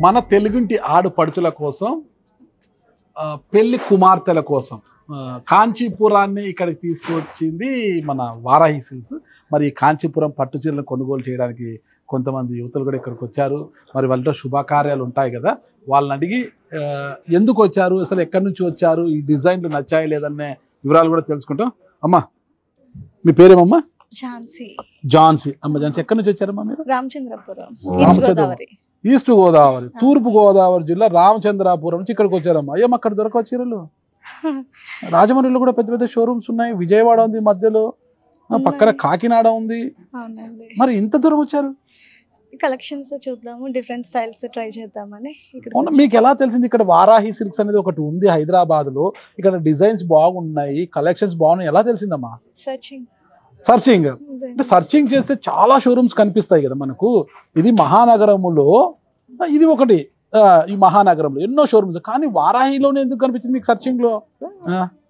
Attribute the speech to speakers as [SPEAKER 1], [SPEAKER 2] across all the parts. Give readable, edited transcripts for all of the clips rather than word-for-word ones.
[SPEAKER 1] మన తెలుగుంటి ఆడపడుచుల కోసం పెళ్లి కుమార్తెల కోసం కాంచీపురాన్ని ఇక్కడికి తీసుకొచ్చింది మన వారాహి సిల్క్స్. మరి కాంచీపురం పట్టు చీరలను కొనుగోలు చేయడానికి కొంతమంది యువతలు కూడా ఇక్కడికి వచ్చారు. మరి వాళ్ళతో శుభకార్యాలు ఉంటాయి కదా, వాళ్ళని అడిగి ఎందుకు వచ్చారు, అసలు ఎక్కడి నుంచి వచ్చారు, ఈ డిజైన్లు నచ్చాయి లేదనే వివరాలు కూడా తెలుసుకుంటాం. అమ్మా మీ పేరేమమ్మా?
[SPEAKER 2] ఝాన్సీ.
[SPEAKER 1] ఝాన్సీ. అమ్మ ఝాన్సీ, ఎక్కడి నుంచి వచ్చారమ్మా మీరు?
[SPEAKER 2] రామచంద్రపురం,
[SPEAKER 1] ఈస్ట్ గోదావరి, తూర్పు గోదావరి జిల్లా రామచంద్రాపురం నుంచి ఇక్కడికి వచ్చారమ్మా. అయ్యమ్మ అక్కడ దొరకవు చీరలు? రాజమండ్రిలో కూడా పెద్ద పెద్ద షోరూమ్స్ ఉన్నాయి, విజయవాడ ఉంది మధ్యలో, పక్కన కాకినాడ ఉంది. మరి ఇంత దూరం వచ్చారు?
[SPEAKER 2] కలెక్షన్స్ చూద్దాము, డిఫరెంట్ స్టైల్స్ ట్రై చేద్దామని.
[SPEAKER 1] మీకు ఎలా తెలిసింది ఇక్కడ వారాహి సిల్క్స్ అనేది ఒకటి ఉంది హైదరాబాద్ లో, ఇక్కడ డిజైన్స్ బాగున్నాయి, కలెక్షన్స్ బాగున్నాయి, ఎలా తెలిసిందమ్మా? సర్చింగ్ అంటే సర్చింగ్ చేస్తే చాలా షోరూమ్స్ కనిపిస్తాయి కదా మనకు. ఇది మహానగరములో ఇది ఒకటి, ఈ మహానగరంలో ఎన్నో షోరూమ్స్, కానీ వారాహిలోనే ఎందుకు కనిపించింది మీకు సర్చింగ్ లో?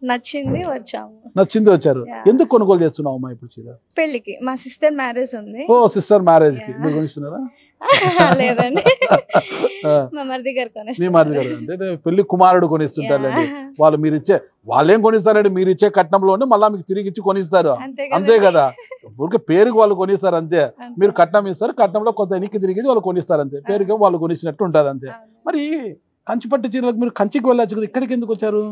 [SPEAKER 2] నచ్చింది
[SPEAKER 1] వచ్చారు. ఎందుకు కొనుగోలు చేస్తున్నావు అమ్మా ఇప్పుడు చీర?
[SPEAKER 2] పెళ్లికి, మా సిస్టర్ మ్యారేజ్ ఉంది.
[SPEAKER 1] ఓ సిస్టర్ మ్యారేజ్ కి మీరు కొనిస్తున్నారా?
[SPEAKER 2] లేదండి, మా మరిది గారు
[SPEAKER 1] మీ మరిది గారు అంటే పెళ్లి కుమారుడు కొనిస్తుంటారులేండి. వాళ్ళు మీరు ఇచ్చే, వాళ్ళేం కొనిస్తారండి, మీరు ఇచ్చే కట్నంలోనే మళ్ళీ మీకు తిరిగి ఇచ్చి కొనిస్తారు, అంతే కదా. ఊరికే పేరుకి వాళ్ళు కొనిస్తారు అంతే. మీరు కట్నం ఇస్తారు, కట్నంలో కొంత ఎనికి తిరిగి వాళ్ళు కొనిస్తారు అంతే, పేరుకి వాళ్ళు కొనిచ్చినట్టు ఉంటుంది అంతే. మరి కంచిపట్టు చీరలకు మీరు కంచికి వెళ్ళచ్చు కదా, ఇక్కడికి ఎందుకు వచ్చారు?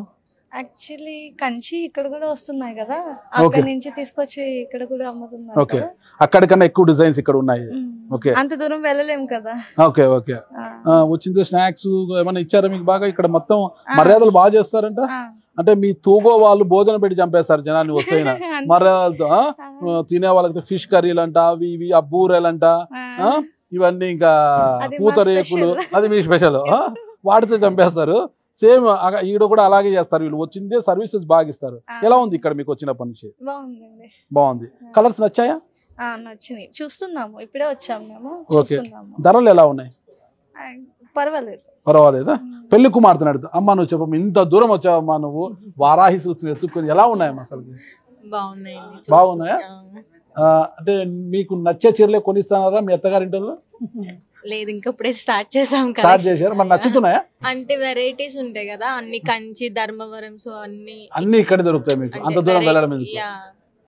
[SPEAKER 2] యాక్చువల్లీ కంచి ఇక్కడ కూడా వస్తున్నాయి కదా, అక్కడ నుంచి తీసుకొచ్చి ఇక్కడ కూడా అమ్ముతున్నారు.
[SPEAKER 1] ఓకే, అక్కడికన్నా ఎక్కువ డిజైన్స్ ఇక్కడ ఉన్నాయి. ఓకే,
[SPEAKER 2] అంత దూరం వెళ్ళలేము కదా.
[SPEAKER 1] Okay okay. వచ్చింది స్నాక్స్ ఏమైనా ఇచ్చారా మీకు? బాగా ఇక్కడ మొత్తం మర్యాదలు బాగా చేస్తారంట. అంటే మీ తూగో వాళ్ళు భోజనం పెట్టి చంపేస్తారు జనాన్ని వస్తాయినా మర్యాదలతో. తినే వాళ్ళకి ఫిష్ కర్రీలు అంట, అవి ఇవి, ఆ బూరెలంట, ఇవన్నీ ఇంకా పూతరేకులు, అది మీ స్పెషల్, వాటితో చంపేస్తారు. సేమ్ ఈడ కూడా అలాగే చేస్తారు వీళ్ళు. వచ్చిందే సర్వీసెస్ బాగా ఇస్తారు. ఎలా ఉంది ఇక్కడ మీకు వచ్చినప్పటి నుంచి? బాగుంది. కలర్స్ నచ్చాయా?
[SPEAKER 2] నచ్చినాయి, చూస్తున్నాము, ఇప్పుడే వచ్చాము మేము.
[SPEAKER 1] ఓకే, ధరలు ఎలా ఉన్నాయి? పర్వాలేదా? పెళ్లి కుమార్తె అడుగుతా. అమ్మా నువ్వు చెప్పమ్మా, ఇంత దూరం వచ్చావమ్మా నువ్వు, వారాహి సిల్క్స్ ఎత్తుకొని, ఎలా ఉన్నాయమ్మా అసలు? బాగున్నాయా? అంటే మీకు నచ్చే చీరలే కొనిస్తున్నారా మీ అత్తగారింట్లో?
[SPEAKER 3] లేదు, ఇంకప్పుడే స్టార్ట్ చేసాం.
[SPEAKER 1] స్టార్ట్ చేశారు. మరి నచ్చుతున్నాయా?
[SPEAKER 3] అంటే వెరైటీస్ ఉంటాయి కదా, అన్ని కంచి, ధర్మవరం, సో అన్ని
[SPEAKER 1] ఇక్కడ దొరుకుతాయి మీకు, అంత దూరం వెళ్ళడం ఎందుకు?